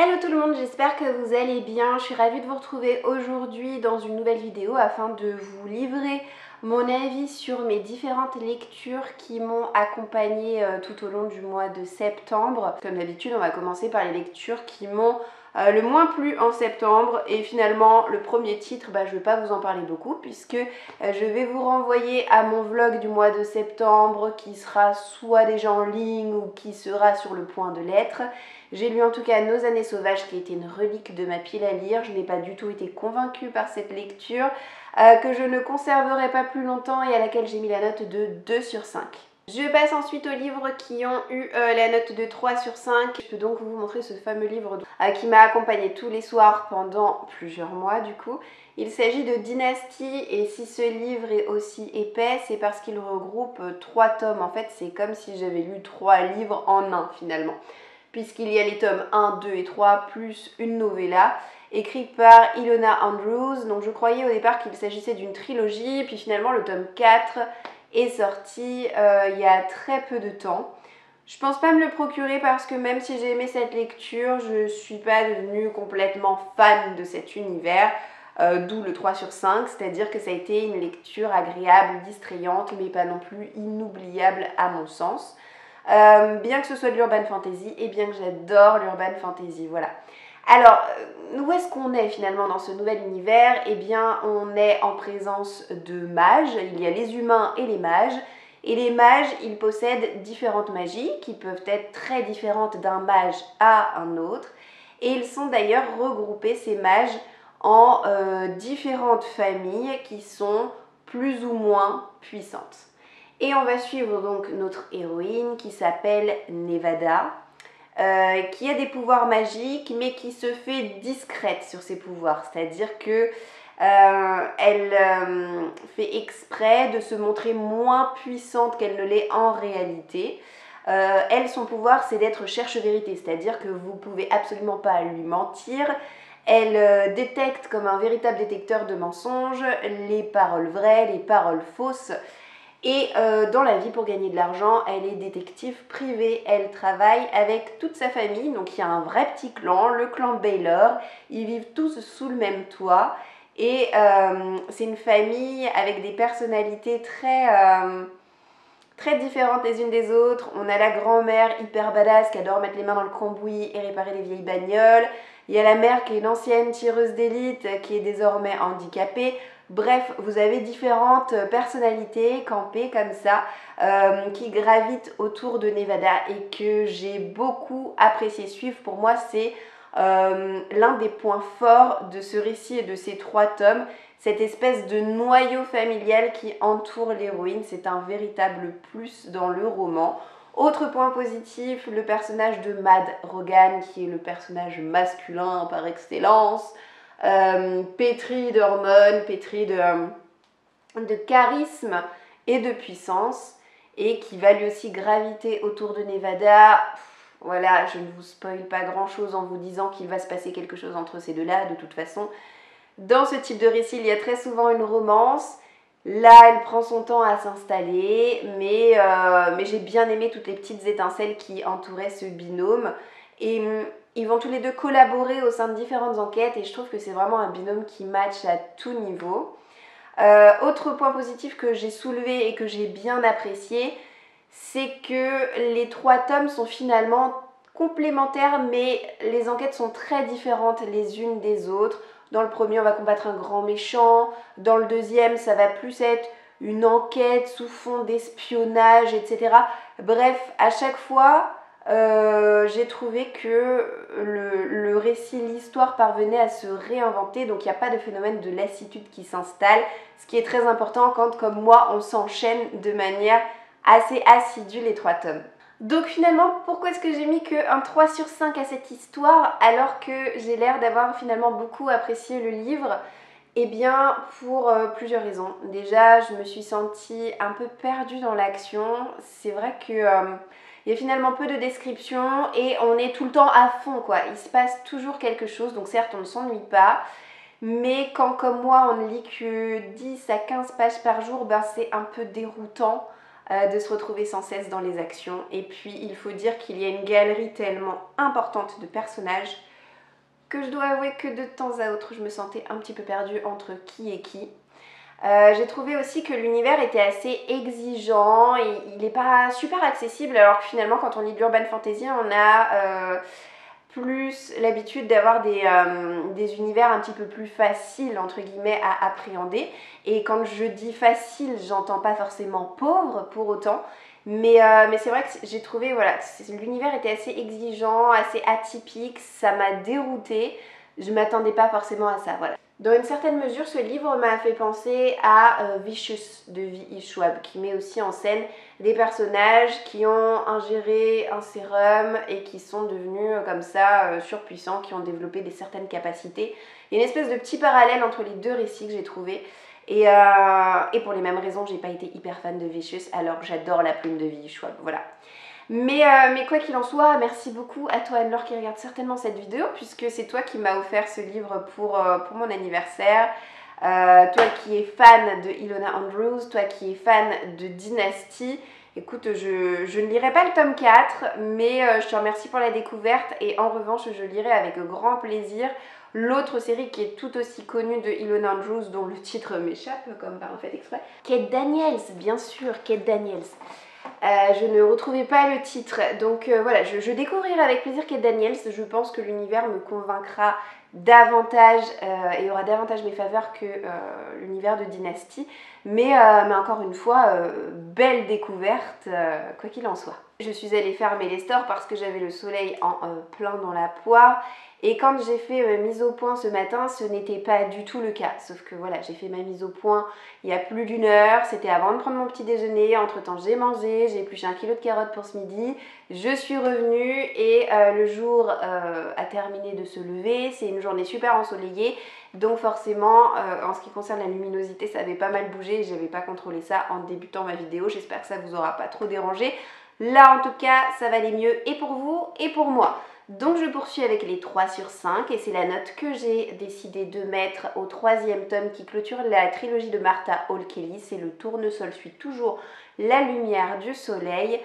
Hello tout le monde, j'espère que vous allez bien. Je suis ravie de vous retrouver aujourd'hui dans une nouvelle vidéo afin de vous livrer mon avis sur mes différentes lectures qui m'ont accompagnée tout au long du mois de septembre. Comme d'habitude, on va commencer par les lectures qui m'ont le moins plu en septembre, et finalement le premier titre, je ne vais pas vous en parler beaucoup puisque je vais vous renvoyer à mon vlog du mois de septembre qui sera soit déjà en ligne ou qui sera sur le point de l'être. J'ai lu en tout cas Nos années sauvages qui était une relique de ma pile à lire. Je n'ai pas du tout été convaincue par cette lecture que je ne conserverai pas plus longtemps et à laquelle j'ai mis la note de 2 sur 5. Je passe ensuite aux livres qui ont eu la note de 3 sur 5. Je peux donc vous montrer ce fameux livre qui m'a accompagnée tous les soirs pendant plusieurs mois du coup. Il s'agit de Dynasty, et si ce livre est aussi épais, c'est parce qu'il regroupe 3 tomes. En fait, c'est comme si j'avais lu 3 livres en un finalement, puisqu'il y a les tomes 1, 2 et 3, plus une novella, écrite par Ilona Andrews. Donc je croyais au départ qu'il s'agissait d'une trilogie, puis finalement le tome 4 est sorti il y a très peu de temps. Je pense pas me le procurer parce que même si j'ai aimé cette lecture, je suis pas devenue complètement fan de cet univers, d'où le 3 sur 5, c'est-à-dire que ça a été une lecture agréable, distrayante, mais pas non plus inoubliable à mon sens. Bien que ce soit de l'urban fantasy, et bien que j'adore l'urban fantasy, voilà. Alors, où est-ce qu'on est finalement dans ce nouvel univers? Eh bien, on est en présence de mages. Il y a les humains et les mages. Et les mages, ils possèdent différentes magies qui peuvent être très différentes d'un mage à un autre. Et ils sont d'ailleurs regroupés, ces mages, en différentes familles qui sont plus ou moins puissantes. Et on va suivre donc notre héroïne qui s'appelle Nevada, qui a des pouvoirs magiques mais qui se fait discrète sur ses pouvoirs, c'est-à-dire que elle fait exprès de se montrer moins puissante qu'elle ne l'est en réalité. Elle, son pouvoir, c'est d'être cherche-vérité, c'est-à-dire que vous ne pouvez absolument pas lui mentir. Elle détecte comme un véritable détecteur de mensonges les paroles vraies, les paroles fausses. Et dans la vie, pour gagner de l'argent, elle est détective privée. Elle travaille avec toute sa famille. Donc il y a un vrai petit clan, le clan Baylor. Ils vivent tous sous le même toit. Et c'est une famille avec des personnalités très différentes les unes des autres. On a la grand-mère hyper badass qui adore mettre les mains dans le cambouis et réparer les vieilles bagnoles. Il y a la mère qui est une ancienne tireuse d'élite qui est désormais handicapée. Bref, vous avez différentes personnalités campées comme ça qui gravitent autour de Nevada et que j'ai beaucoup apprécié suivre. Pour moi, c'est l'un des points forts de ce récit et de ces 3 tomes, cette espèce de noyau familial qui entoure l'héroïne. C'est un véritable plus dans le roman. Autre point positif, le personnage de Mad Rogan, qui est le personnage masculin par excellence, pétri d'hormones, pétri de charisme et de puissance, et qui va lui aussi graviter autour de Nevada. Voilà, je ne vous spoil pas grand chose en vous disant qu'il va se passer quelque chose entre ces deux-là. De toute façon, dans ce type de récit, il y a très souvent une romance. Là, elle prend son temps à s'installer, mais j'ai bien aimé toutes les petites étincelles qui entouraient ce binôme. Et ils vont tous les deux collaborer au sein de différentes enquêtes, et je trouve que c'est vraiment un binôme qui match à tout niveau. Autre point positif que j'ai soulevé et que j'ai bien apprécié, c'est que les 3 tomes sont finalement complémentaires, mais les enquêtes sont très différentes les unes des autres. Dans le premier, on va combattre un grand méchant. Dans le deuxième, ça va plus être une enquête sous fond d'espionnage, etc. Bref, à chaque fois, j'ai trouvé que le récit, l'histoire parvenait à se réinventer. Donc il n'y a pas de phénomène de lassitude qui s'installe, ce qui est très important quand, comme moi, on s'enchaîne de manière assez assidue les 3 tomes. Donc finalement, pourquoi est-ce que j'ai mis qu'un 3 sur 5 à cette histoire alors que j'ai l'air d'avoir finalement beaucoup apprécié le livre? Eh bien, pour plusieurs raisons. Déjà, je me suis sentie un peu perdue dans l'action. C'est vrai que il y a finalement peu de descriptions et on est tout le temps à fond, quoi. Il se passe toujours quelque chose, donc certes, on ne s'ennuie pas. Mais quand, comme moi, on ne lit que 10 à 15 pages par jour, c'est un peu déroutant de se retrouver sans cesse dans les actions. Et puis il faut dire qu'il y a une galerie tellement importante de personnages que je dois avouer que de temps à autre je me sentais un petit peu perdue entre qui est qui. J'ai trouvé aussi que l'univers était assez exigeant et il n'est pas super accessible, alors que finalement quand on lit de l'urban fantasy on a plus l'habitude d'avoir des univers un petit peu plus faciles entre guillemets à appréhender. Et quand je dis facile, j'entends pas forcément pauvre pour autant, mais c'est vrai que j'ai trouvé voilà, l'univers était assez exigeant, assez atypique, ça m'a déroutée, je m'attendais pas forcément à ça, voilà. Dans une certaine mesure, ce livre m'a fait penser à Vicious de V.E. Schwab, qui met aussi en scène des personnages qui ont ingéré un sérum et qui sont devenus comme ça surpuissants, qui ont développé certaines capacités. Il y a une espèce de petit parallèle entre les deux récits que j'ai trouvé. Et pour les mêmes raisons, j'ai pas été hyper fan de Vicious, alors que j'adore la plume de V.E. Schwab, voilà. Mais quoi qu'il en soit, merci beaucoup à toi Anne-Laure qui regarde certainement cette vidéo, puisque c'est toi qui m'as offert ce livre pour mon anniversaire. Toi qui es fan de Ilona Andrews, toi qui es fan de Dynasty, écoute, je ne lirai pas le tome 4, mais je te remercie pour la découverte et en revanche, je lirai avec grand plaisir l'autre série qui est tout aussi connue de Ilona Andrews, dont le titre m'échappe, comme par un fait exprès. Kate Daniels, bien sûr, Kate Daniels. Je ne retrouvais pas le titre, donc voilà, je découvrirai avec plaisir Kate Daniels. Je pense que l'univers me convaincra davantage et aura davantage mes faveurs que l'univers de Dynasty, mais encore une fois, belle découverte, quoi qu'il en soit. Je suis allée fermer les stores parce que j'avais le soleil en plein dans la poire. Et quand j'ai fait ma mise au point ce matin, ce n'était pas du tout le cas. Sauf que voilà, j'ai fait ma mise au point il y a plus d'une heure, c'était avant de prendre mon petit déjeuner. Entre temps j'ai mangé, j'ai épluché 1 kilo de carottes pour ce midi. Je suis revenue et le jour a terminé de se lever. C'est une journée super ensoleillée. Donc forcément, en ce qui concerne la luminosité, ça avait pas mal bougé. Je n'avais pas contrôlé ça en débutant ma vidéo. J'espère que ça vous aura pas trop dérangé. Là en tout cas, ça va aller mieux et pour vous et pour moi. Donc je poursuis avec les 3 sur 5 et c'est la note que j'ai décidé de mettre au 3e tome qui clôture la trilogie de Martha Hall Kelly. C'est Le Tournesol suit toujours La lumière du soleil.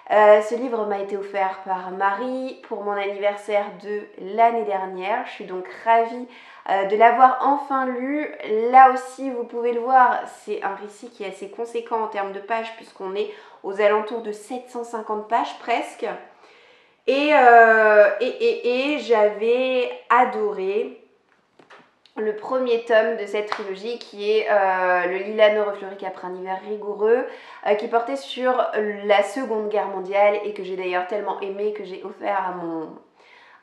Ce livre m'a été offert par Marie pour mon anniversaire de l'année dernière. Je suis donc ravie de l'avoir enfin lu. Là aussi, vous pouvez le voir, c'est un récit qui est assez conséquent en termes de pages puisqu'on est aux alentours de 750 pages presque. Et j'avais adoré le premier tome de cette trilogie qui est Le lilas ne refleurit qu'après un hiver rigoureux, qui portait sur la Seconde Guerre mondiale et que j'ai d'ailleurs tellement aimé que j'ai offert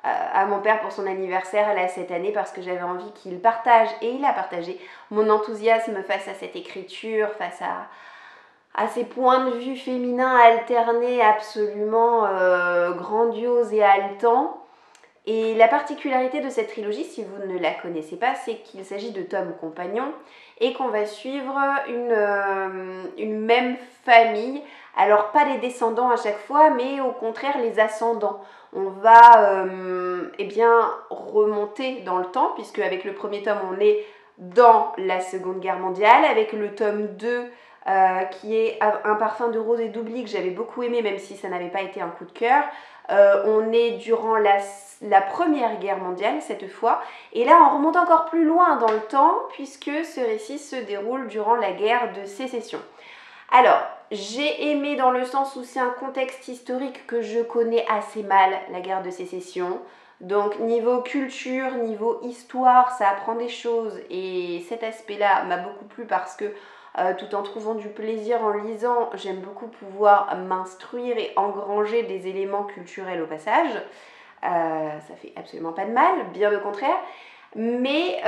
à mon père pour son anniversaire là, cette année parce que j'avais envie qu'il partage, et il a partagé, mon enthousiasme face à cette écriture, face à ces points de vue féminins alternés absolument grandioses et haletants. Et la particularité de cette trilogie, si vous ne la connaissez pas, c'est qu'il s'agit de tomes compagnons et qu'on va suivre une même famille. Alors pas les descendants à chaque fois, mais au contraire les ascendants. On va eh bien, remonter dans le temps, puisque avec le premier tome on est dans la Seconde Guerre mondiale, avec le tome 2 qui est Un parfum de rose et d'oubli que j'avais beaucoup aimé même si ça n'avait pas été un coup de cœur. On est durant la Première Guerre mondiale cette fois, et là on remonte encore plus loin dans le temps puisque ce récit se déroule durant la guerre de sécession. Alors, j'ai aimé dans le sens où c'est un contexte historique que je connais assez mal, la guerre de sécession. Donc niveau culture, niveau histoire, ça apprend des choses et cet aspect-là m'a beaucoup plu parce que tout en trouvant du plaisir en lisant, j'aime beaucoup pouvoir m'instruire et engranger des éléments culturels au passage. Ça fait absolument pas de mal, bien au contraire. Mais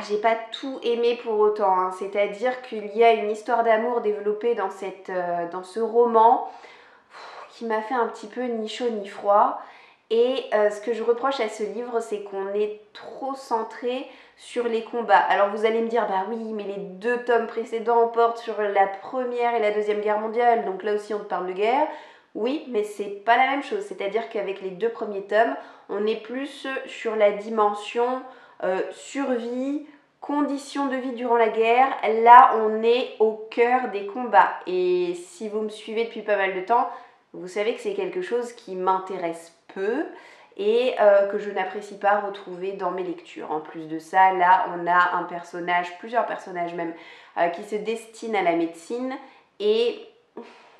j'ai pas tout aimé pour autant, hein. C'est-à-dire qu'il y a une histoire d'amour développée dans ce roman qui m'a fait un petit peu ni chaud ni froid. Et ce que je reproche à ce livre, c'est qu'on est trop centré sur les combats. Alors vous allez me dire, bah oui, mais les 2 tomes précédents portent sur la Première et la Deuxième Guerre mondiale, donc là aussi on te parle de guerre. Oui, mais c'est pas la même chose, c'est-à-dire qu'avec les 2 premiers tomes, on est plus sur la dimension survie, conditions de vie durant la guerre. Là, on est au cœur des combats. Et si vous me suivez depuis pas mal de temps, vous savez que c'est quelque chose qui m'intéresse peu et que je n'apprécie pas retrouver dans mes lectures. En plus de ça, là on a un personnage, plusieurs personnages même, qui se destinent à la médecine et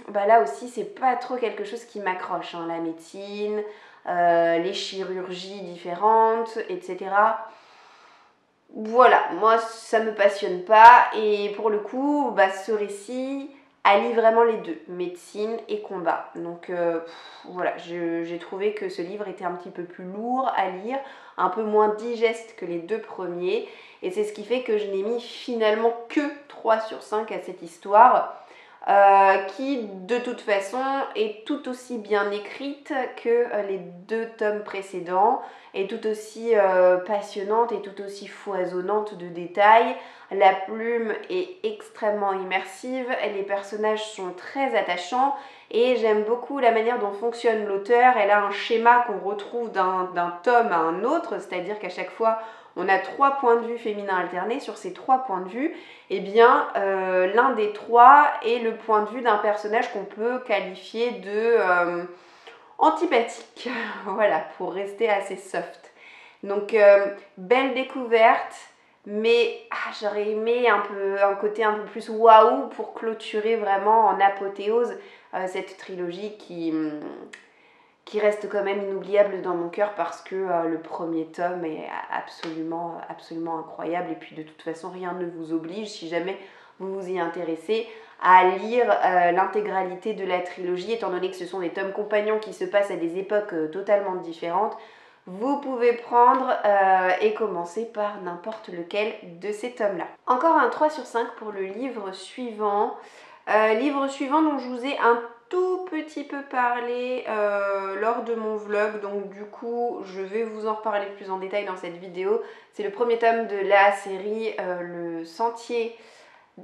bah là aussi c'est pas trop quelque chose qui m'accroche, hein, la médecine, les chirurgies différentes, etc. Voilà, moi ça me passionne pas et pour le coup, bah, ce récit allie vraiment les deux, médecine et combat. Donc voilà, j'ai trouvé que ce livre était un petit peu plus lourd à lire, un peu moins digeste que les deux premiers et c'est ce qui fait que je n'ai mis finalement que 3 sur 5 à cette histoire. Qui de toute façon est tout aussi bien écrite que les 2 tomes précédents, est tout aussi passionnante et tout aussi foisonnante de détails. La plume est extrêmement immersive, les personnages sont très attachants et j'aime beaucoup la manière dont fonctionne l'auteur. Elle a un schéma qu'on retrouve d'un tome à un autre, c'est-à-dire qu'à chaque fois on a 3 points de vue féminins alternés. Sur ces 3 points de vue, eh bien, l'un des 3 est le point de vue d'un personnage qu'on peut qualifier de antipathique, voilà, pour rester assez soft. Donc, belle découverte, mais j'aurais aimé un côté un peu plus waouh pour clôturer vraiment en apothéose cette trilogie qui reste quand même inoubliable dans mon cœur parce que le premier tome est absolument incroyable et puis de toute façon rien ne vous oblige, si jamais vous vous y intéressez, à lire l'intégralité de la trilogie, étant donné que ce sont des tomes compagnons qui se passent à des époques totalement différentes. Vous pouvez prendre et commencer par n'importe lequel de ces tomes-là. Encore un 3 sur 5 pour le livre suivant. Livre suivant dont je vous ai un tout petit peu parlé lors de mon vlog, donc du coup je vais vous en reparler plus en détail dans cette vidéo. C'est le premier tome de la série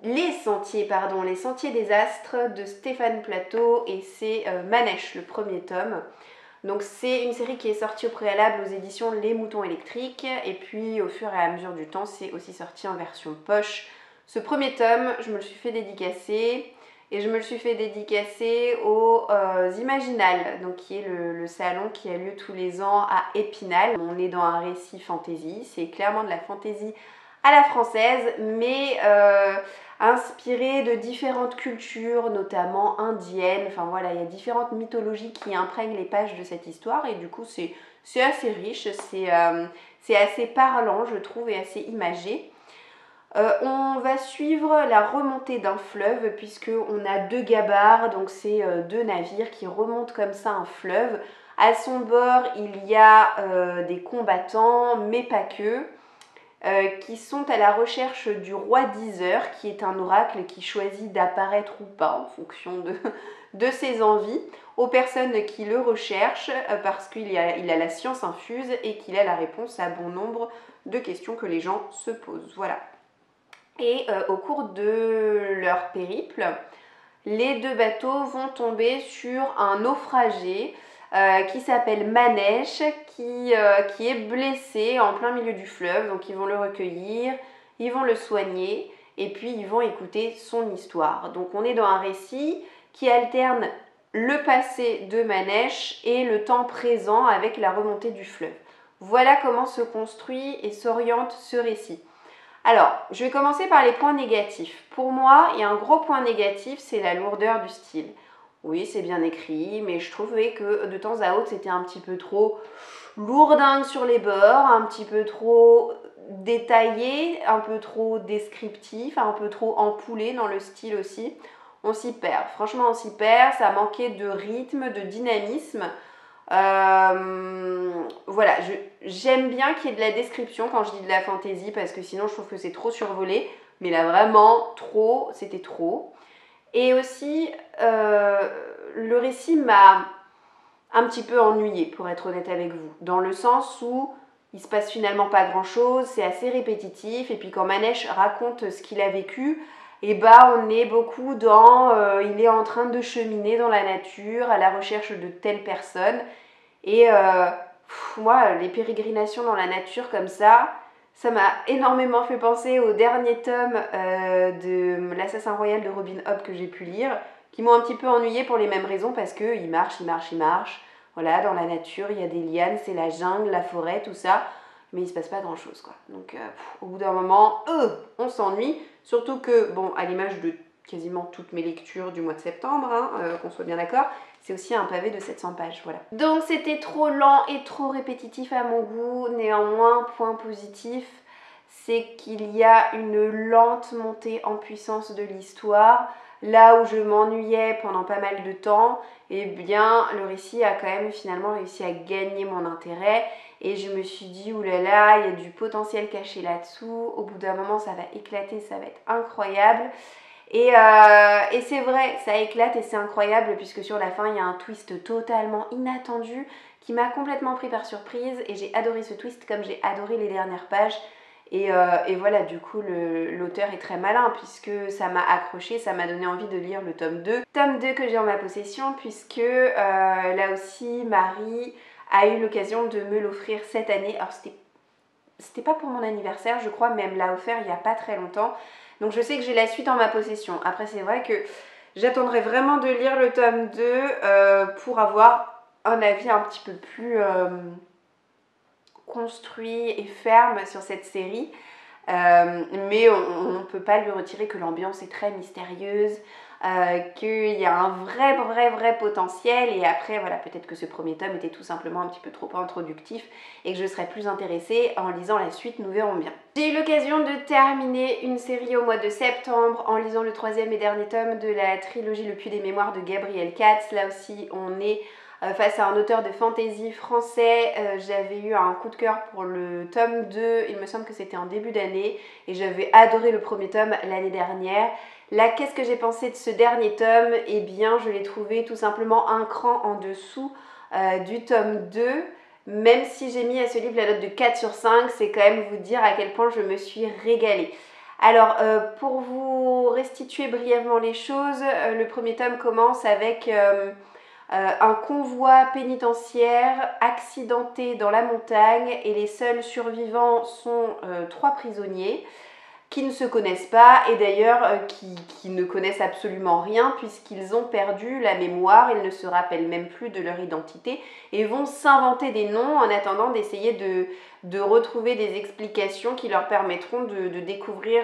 Les Sentiers des Astres de Stéphane Plateau et c'est Manèche, le premier tome. Donc c'est une série qui est sortie au préalable aux éditions Les Moutons Électriques et puis au fur et à mesure du temps c'est aussi sorti en version poche. Ce premier tome, je me le suis fait dédicacer et je me le suis fait dédicacer aux Imaginales, donc qui est le salon qui a lieu tous les ans à Épinal. On est dans un récit fantasy, c'est clairement de la fantasy à la française, mais inspiré de différentes cultures, notamment indiennes. Enfin voilà, il y a différentes mythologies qui imprègnent les pages de cette histoire et du coup c'est assez riche, c'est assez parlant je trouve et assez imagé. On va suivre la remontée d'un fleuve puisqu'on a 2 gabarres, donc c'est 2 navires qui remontent comme ça un fleuve. À son bord il y a des combattants, mais pas que. Qui sont à la recherche du roi Deezer, qui est un oracle qui choisit d'apparaître ou pas en fonction de ses envies, aux personnes qui le recherchent, parce qu'il a la science infuse et qu'il a la réponse à bon nombre de questions que les gens se posent. Voilà. Et au cours de leur périple, les 2 bateaux vont tomber sur un naufragé qui s'appelle Manèche, qui est blessé en plein milieu du fleuve. Donc ils vont le recueillir, ils vont le soigner et puis ils vont écouter son histoire. Donc on est dans un récit qui alterne le passé de Manèche et le temps présent avec la remontée du fleuve. Voilà comment se construit et s'oriente ce récit. Alors, je vais commencer par les points négatifs. Pour moi, il y a un gros point négatif, c'est la lourdeur du style. Oui, c'est bien écrit, mais je trouvais que de temps à autre, c'était un petit peu trop lourdingue sur les bords, un petit peu trop détaillé, un peu trop descriptif, un peu trop empoulé dans le style aussi. On s'y perd, franchement on s'y perd, ça manquait de rythme, de dynamisme. Voilà, j'aime bien qu'il y ait de la description quand je dis de la fantaisie parce que sinon je trouve que c'est trop survolé, mais là vraiment trop, c'était trop. Et aussi le récit m'a un petit peu ennuyée pour être honnête avec vous, dans le sens où il se passe finalement pas grand chose, c'est assez répétitif et puis quand Manèche raconte ce qu'il a vécu, et bah on est beaucoup dans il est en train de cheminer dans la nature à la recherche de telle personne et moi les pérégrinations dans la nature comme ça m'a énormément fait penser au dernier tome de l'Assassin Royal de Robin Hobb que j'ai pu lire, qui m'ont un petit peu ennuyée pour les mêmes raisons parce qu'il marche, Voilà, dans la nature, il y a des lianes, c'est la jungle, la forêt, tout ça. Mais il se passe pas grand chose quoi. Donc au bout d'un moment, on s'ennuie. Surtout que, bon, à l'image de quasiment toutes mes lectures du mois de septembre, hein, qu'on soit bien d'accord, c'est aussi un pavé de 700 pages, voilà. Donc c'était trop lent et trop répétitif à mon goût. Néanmoins, point positif, c'est qu'il y a une lente montée en puissance de l'histoire. Là où je m'ennuyais pendant pas mal de temps, eh bien le récit a quand même finalement réussi à gagner mon intérêt. Et je me suis dit, oulala, il y a du potentiel caché là-dessous. Au bout d'un moment, ça va éclater, ça va être incroyable. Et c'est vrai, ça éclate et c'est incroyable puisque sur la fin, il y a un twist totalement inattendu qui m'a complètement pris par surprise. Et j'ai adoré ce twist comme j'ai adoré les dernières pages. Et voilà, du coup, l'auteur est très malin puisque ça m'a accroché, ça m'a donné envie de lire le tome 2. Tome 2 que j'ai en ma possession puisque là aussi, Marie a eu l'occasion de me l'offrir cette année. Alors c'était pas pour mon anniversaire, je crois, mais elle me l'a offert il y a pas très longtemps. Donc je sais que j'ai la suite en ma possession. Après c'est vrai que j'attendrai vraiment de lire le tome 2 pour avoir un avis un petit peu plus construit et ferme sur cette série. Mais on ne peut pas lui retirer que l'ambiance est très mystérieuse, qu'il y a un vrai potentiel. Et après voilà, peut-être que ce premier tome était tout simplement un petit peu trop introductif et que je serais plus intéressée en lisant la suite, nous verrons bien. J'ai eu l'occasion de terminer une série au mois de septembre en lisant le troisième et dernier tome de la trilogie Le Puits des Mémoires de Gabriel Katz. Là aussi on est face à un auteur de fantasy français. J'avais eu un coup de cœur pour le tome 2, il me semble que c'était en début d'année, et j'avais adoré le premier tome l'année dernière. Là, qu'est-ce que j'ai pensé de ce dernier tome? Eh bien, je l'ai trouvé tout simplement un cran en dessous du tome 2. Même si j'ai mis à ce livre la note de 4 sur 5, c'est quand même vous dire à quel point je me suis régalée. Alors, pour vous restituer brièvement les choses, le premier tome commence avec un convoi pénitentiaire accidenté dans la montagne et les seuls survivants sont 3 prisonniers qui ne se connaissent pas et d'ailleurs qui ne connaissent absolument rien puisqu'ils ont perdu la mémoire, ils ne se rappellent même plus de leur identité et vont s'inventer des noms en attendant d'essayer de retrouver des explications qui leur permettront de découvrir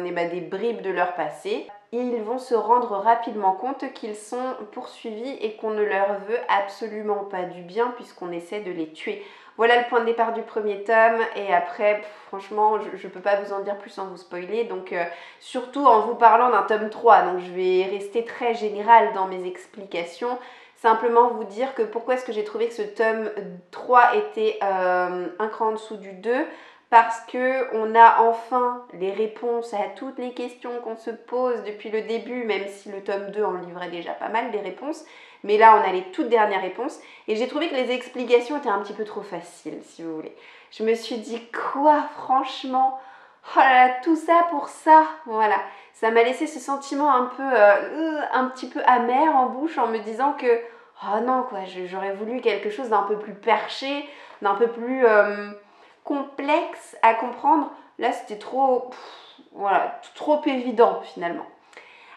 des bribes de leur passé. Ils vont se rendre rapidement compte qu'ils sont poursuivis et qu'on ne leur veut absolument pas du bien puisqu'on essaie de les tuer. Voilà le point de départ du premier tome et après, franchement, je ne peux pas vous en dire plus sans vous spoiler, donc surtout en vous parlant d'un tome 3, donc je vais rester très générale dans mes explications, simplement vous dire que pourquoi est-ce que j'ai trouvé que ce tome 3 était un cran en dessous du 2, parce qu'on a enfin les réponses à toutes les questions qu'on se pose depuis le début, même si le tome 2 en livrait déjà pas mal des réponses. Mais là, on a les toutes dernières réponses. Et j'ai trouvé que les explications étaient un petit peu trop faciles, si vous voulez. Je me suis dit, quoi, franchement? Oh là là, tout ça pour ça? Voilà. Ça m'a laissé ce sentiment un petit peu amer en bouche en me disant que, oh non, quoi, j'aurais voulu quelque chose d'un peu plus perché, d'un peu plus complexe à comprendre. Là, c'était trop, voilà, trop évident finalement.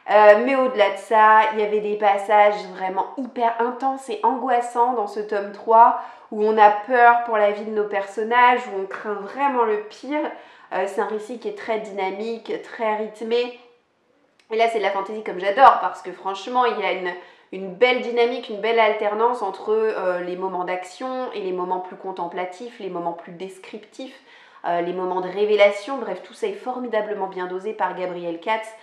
Mais au-delà de ça, il y avait des passages vraiment hyper intenses et angoissants dans ce tome 3 où on a peur pour la vie de nos personnages, où on craint vraiment le pire. C'est un récit qui est très dynamique, très rythmé. Et là, c'est de la fantaisie comme j'adore parce que franchement, il y a une belle dynamique, une belle alternance entre les moments d'action et les moments plus contemplatifs, les moments plus descriptifs, les moments de révélation. Bref, tout ça est formidablement bien dosé par Gabriel Katz.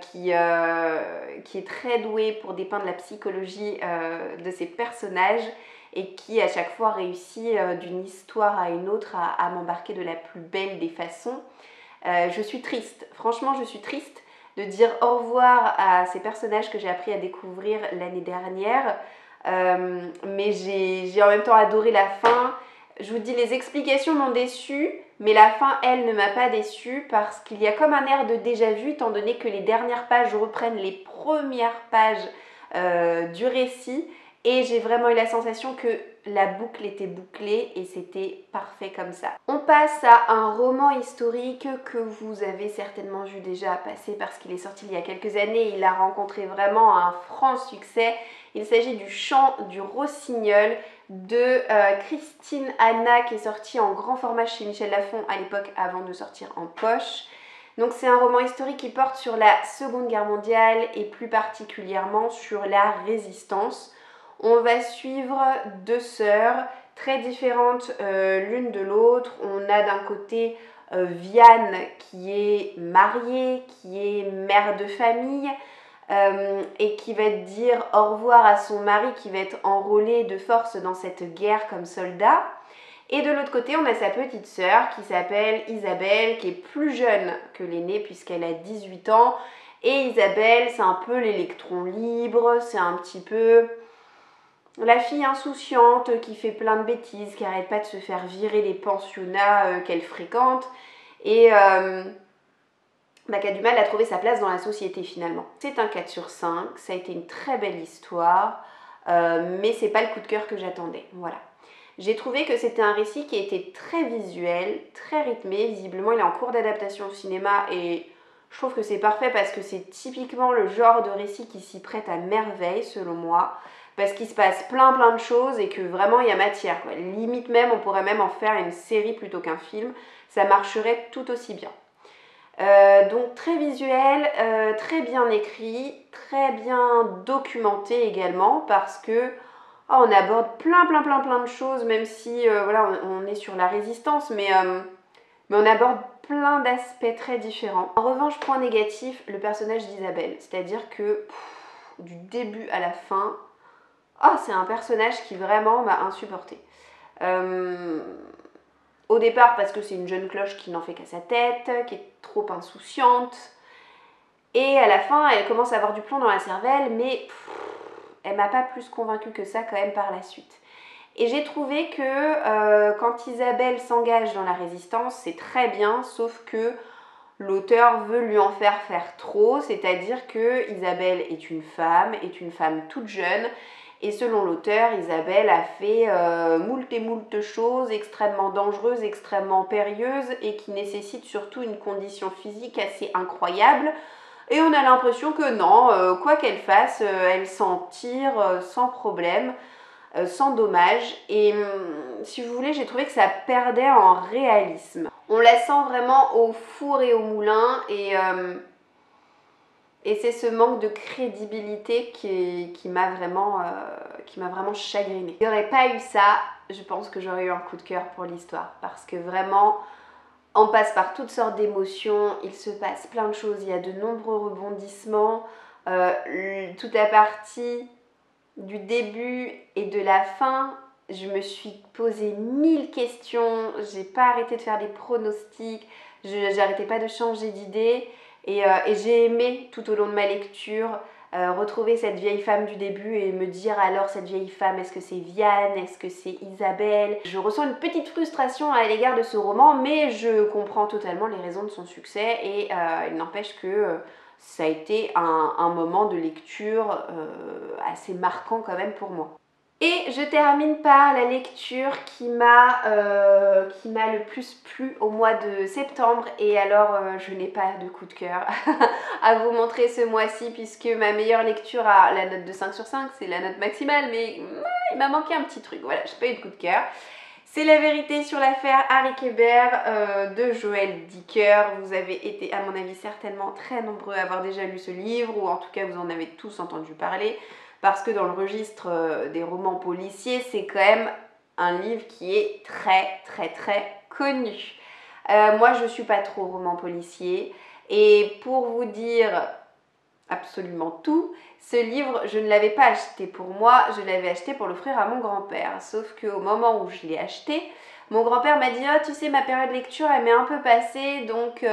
Qui est très doué pour dépeindre la psychologie de ses personnages et qui à chaque fois réussit d'une histoire à une autre à m'embarquer de la plus belle des façons. Je suis triste, franchement je suis triste de dire au revoir à ces personnages que j'ai appris à découvrir l'année dernière, mais j'ai en même temps adoré la fin. Je vous dis, les explications m'ont déçue, mais la fin, elle, ne m'a pas déçue parce qu'il y a comme un air de déjà-vu, étant donné que les dernières pages reprennent les premières pages du récit. Et j'ai vraiment eu la sensation que la boucle était bouclée et c'était parfait comme ça. On passe à un roman historique que vous avez certainement vu déjà passer parce qu'il est sorti il y a quelques années. Il a rencontré vraiment un franc succès. Il s'agit du Chant du Rossignol de Christine Hanna qui est sorti en grand format chez Michel Lafon à l'époque avant de sortir en poche. Donc c'est un roman historique qui porte sur la Seconde Guerre mondiale et plus particulièrement sur la Résistance. On va suivre deux sœurs très différentes l'une de l'autre. On a d'un côté Vianne qui est mariée, qui est mère de famille et qui va dire au revoir à son mari qui va être enrôlé de force dans cette guerre comme soldat. Et de l'autre côté, on a sa petite sœur qui s'appelle Isabelle, qui est plus jeune que l'aînée puisqu'elle a 18 ans. Et Isabelle, c'est un peu l'électron libre, c'est un petit peu la fille insouciante qui fait plein de bêtises, qui n'arrête pas de se faire virer des pensionnats qu'elle fréquente et qui a du mal à trouver sa place dans la société finalement. C'est un 4 sur 5, ça a été une très belle histoire, mais c'est pas le coup de cœur que j'attendais, voilà. J'ai trouvé que c'était un récit qui était très visuel, très rythmé, visiblement il est en cours d'adaptation au cinéma et je trouve que c'est parfait parce que c'est typiquement le genre de récit qui s'y prête à merveille selon moi. Parce qu'il se passe plein de choses et que vraiment il y a matière, quoi. Limite même, on pourrait même en faire une série plutôt qu'un film. Ça marcherait tout aussi bien. Donc très visuel, très bien écrit, très bien documenté également parce que on aborde plein de choses, même si voilà, on est sur la résistance, mais on aborde plein d'aspects très différents. En revanche, point négatif, le personnage d'Isabelle, c'est-à-dire que du début à la fin, c'est un personnage qui vraiment m'a insupportée. Au départ parce que c'est une jeune cloche qui n'en fait qu'à sa tête, qui est trop insouciante. Et à la fin, elle commence à avoir du plomb dans la cervelle, mais elle m'a pas plus convaincue que ça quand même par la suite. Et j'ai trouvé que quand Isabelle s'engage dans la résistance, c'est très bien, sauf que l'auteur veut lui en faire trop, c'est-à-dire que Isabelle est une femme toute jeune, et selon l'auteur, Isabelle a fait moult choses extrêmement dangereuses, extrêmement périlleuses, et qui nécessitent surtout une condition physique assez incroyable. Et on a l'impression que non, quoi qu'elle fasse, elle s'en tire sans problème, sans dommage. Et si vous voulez, j'ai trouvé que ça perdait en réalisme. On la sent vraiment au four et au moulin et c'est ce manque de crédibilité qui m'a vraiment chagrinée. Il n'y aurait pas eu ça, je pense que j'aurais eu un coup de cœur pour l'histoire parce que vraiment, on passe par toutes sortes d'émotions, il se passe plein de choses, il y a de nombreux rebondissements, toute la partie du début et de la fin, je me suis posé 1000 questions, j'ai pas arrêté de faire des pronostics, j'arrêtais pas de changer d'idée et j'ai aimé tout au long de ma lecture retrouver cette vieille femme du début et me dire alors cette vieille femme, est-ce que c'est Vianne, est-ce que c'est Isabelle? Je ressens une petite frustration à l'égard de ce roman, mais je comprends totalement les raisons de son succès et il n'empêche que ça a été un moment de lecture assez marquant quand même pour moi. Et je termine par la lecture qui m'a le plus plu au mois de septembre et alors je n'ai pas de coup de cœur à vous montrer ce mois-ci puisque ma meilleure lecture a la note de 5 sur 5, c'est la note maximale mais il m'a manqué un petit truc, voilà, j'ai pas eu de coup de cœur. C'est La vérité sur l'affaire Harry Kéber de Joël Dicker. Vous avez été à mon avis certainement très nombreux à avoir déjà lu ce livre ou en tout cas vous en avez tous entendu parler. Parce que dans le registre des romans policiers, c'est quand même un livre qui est très connu. Moi, je ne suis pas trop roman policier. Et pour vous dire absolument tout, ce livre, je ne l'avais pas acheté pour moi, je l'avais acheté pour l'offrir à mon grand-père. Sauf qu'au moment où je l'ai acheté, mon grand-père m'a dit « Oh, tu sais, ma période de lecture, elle m'est un peu passée, donc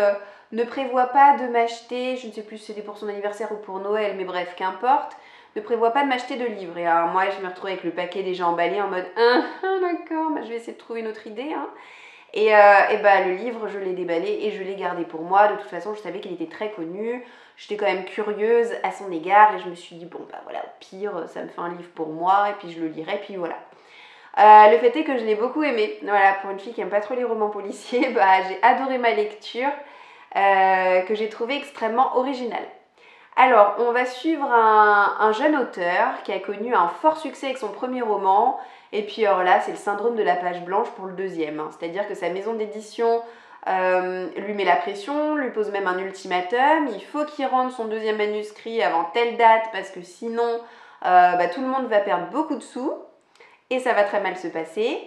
ne prévois pas de m'acheter, je ne sais plus si c'était pour son anniversaire ou pour Noël, mais bref, qu'importe. Ne prévois pas de m'acheter de livres. » Et alors moi, je me retrouvais avec le paquet déjà emballé en mode « d'accord, bah, je vais essayer de trouver une autre idée. Hein. » Et bah, le livre, je l'ai déballé et je l'ai gardé pour moi. De toute façon, je savais qu'il était très connu. J'étais quand même curieuse à son égard et je me suis dit « Bon, bah voilà, au pire, ça me fait un livre pour moi et puis je le lirai, puis voilà. » Le fait est que je l'ai beaucoup aimé. Voilà, pour une fille qui aime pas trop les romans policiers, j'ai adoré ma lecture, que j'ai trouvé extrêmement originale. Alors, on va suivre un jeune auteur qui a connu un fort succès avec son premier roman. Et puis alors là, c'est le syndrome de la page blanche pour le deuxième. C'est-à-dire que sa maison d'édition lui met la pression, lui pose même un ultimatum. Il faut qu'il rende son deuxième manuscrit avant telle date parce que sinon, tout le monde va perdre beaucoup de sous. Et ça va très mal se passer.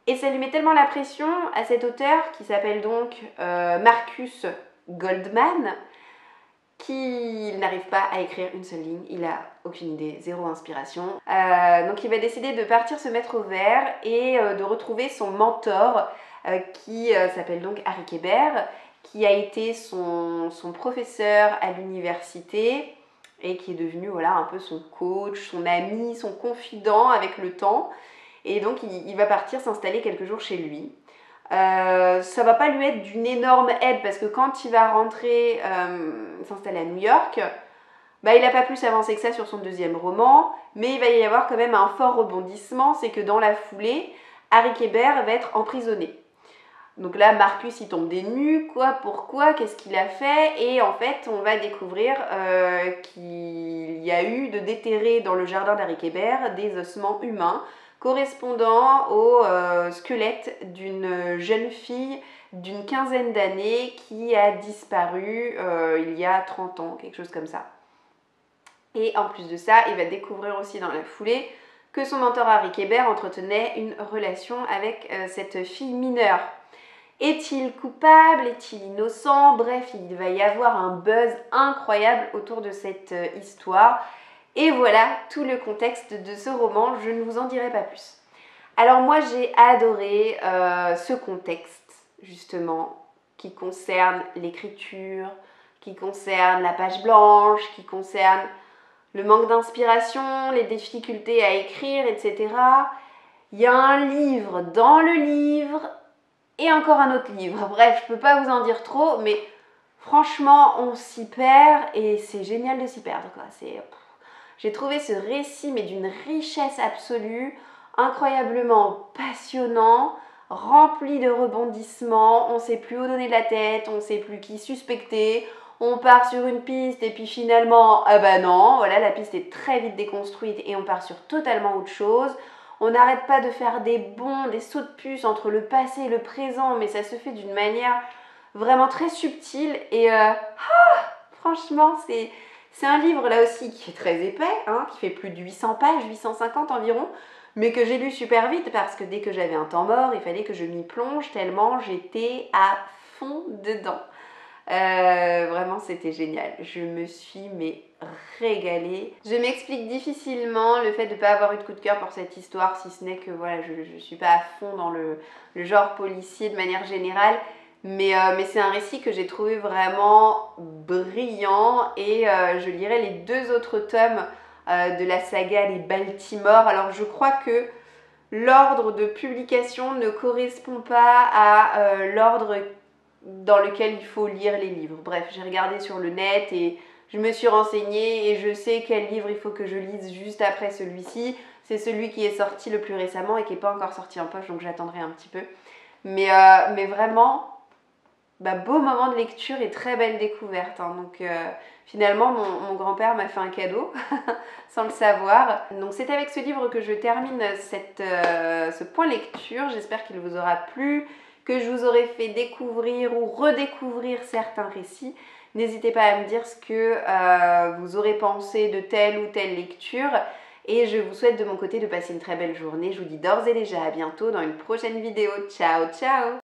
Et ça lui met tellement la pression à cet auteur qui s'appelle donc Marcus Goldman, qu'il n'arrive pas à écrire une seule ligne, il a aucune idée, zéro inspiration. Donc il va décider de partir se mettre au vert et de retrouver son mentor qui s'appelle donc Harry Kéber, qui a été son professeur à l'université et qui est devenu voilà, un peu son coach, son ami, son confident avec le temps. Et donc il va partir s'installer quelques jours chez lui. Ça va pas lui être d'une énorme aide parce que quand il va rentrer s'installer à New York, il n'a pas plus avancé que ça sur son deuxième roman, mais il va y avoir quand même un fort rebondissement, c'est que dans la foulée, Harry Kéber va être emprisonné. Donc là, Marcus, il tombe des nues, quoi, pourquoi, qu'est-ce qu'il a fait? Et en fait, on va découvrir qu'il y a eu de déterrer dans le jardin d'Harry Kéber des ossements humains correspondant au squelette d'une jeune fille d'une quinzaine d'années qui a disparu il y a 30 ans, quelque chose comme ça. Et en plus de ça, il va découvrir aussi dans la foulée que son mentor Harry Kéber entretenait une relation avec cette fille mineure. Est-il coupable? Est-il innocent? Bref, il va y avoir un buzz incroyable autour de cette histoire. Et voilà tout le contexte de ce roman, je ne vous en dirai pas plus. Alors moi j'ai adoré ce contexte justement qui concerne l'écriture, qui concerne la page blanche, qui concerne le manque d'inspiration, les difficultés à écrire, etc. Il y a un livre dans le livre et encore un autre livre. Bref, je ne peux pas vous en dire trop, mais franchement on s'y perd et c'est génial de s'y perdre, quoi. J'ai trouvé ce récit mais d'une richesse absolue, incroyablement passionnant, rempli de rebondissements, on ne sait plus où donner de la tête, on ne sait plus qui suspecter, on part sur une piste et puis finalement, non, voilà, la piste est très vite déconstruite et on part sur totalement autre chose. On n'arrête pas de faire des bonds, des sauts de puce entre le passé et le présent, mais ça se fait d'une manière vraiment très subtile et franchement, c'est un livre là aussi qui est très épais, qui fait plus de 800 pages, 850 environ, mais que j'ai lu super vite parce que dès que j'avais un temps mort, il fallait que je m'y plonge tellement j'étais à fond dedans. Vraiment, c'était génial. Je me suis régalée. Je m'explique difficilement le fait de ne pas avoir eu de coup de cœur pour cette histoire, si ce n'est que voilà, je ne suis pas à fond dans le genre policier de manière générale. Mais c'est un récit que j'ai trouvé vraiment brillant et je lirai les 2 autres tomes de la saga Les Baltimore. Alors je crois que l'ordre de publication ne correspond pas à l'ordre dans lequel il faut lire les livres. Bref, j'ai regardé sur le net et je me suis renseignée et je sais quel livre il faut que je lise juste après celui-ci. C'est celui qui est sorti le plus récemment et qui n'est pas encore sorti en poche, donc j'attendrai un petit peu. Mais vraiment, beau moment de lecture et très belle découverte. Donc finalement, mon grand-père m'a fait un cadeau, sans le savoir. Donc c'est avec ce livre que je termine ce point lecture. J'espère qu'il vous aura plu, que je vous aurai fait découvrir ou redécouvrir certains récits. N'hésitez pas à me dire ce que vous aurez pensé de telle ou telle lecture. Et je vous souhaite de mon côté de passer une très belle journée. Je vous dis d'ores et déjà à bientôt dans une prochaine vidéo. Ciao, ciao!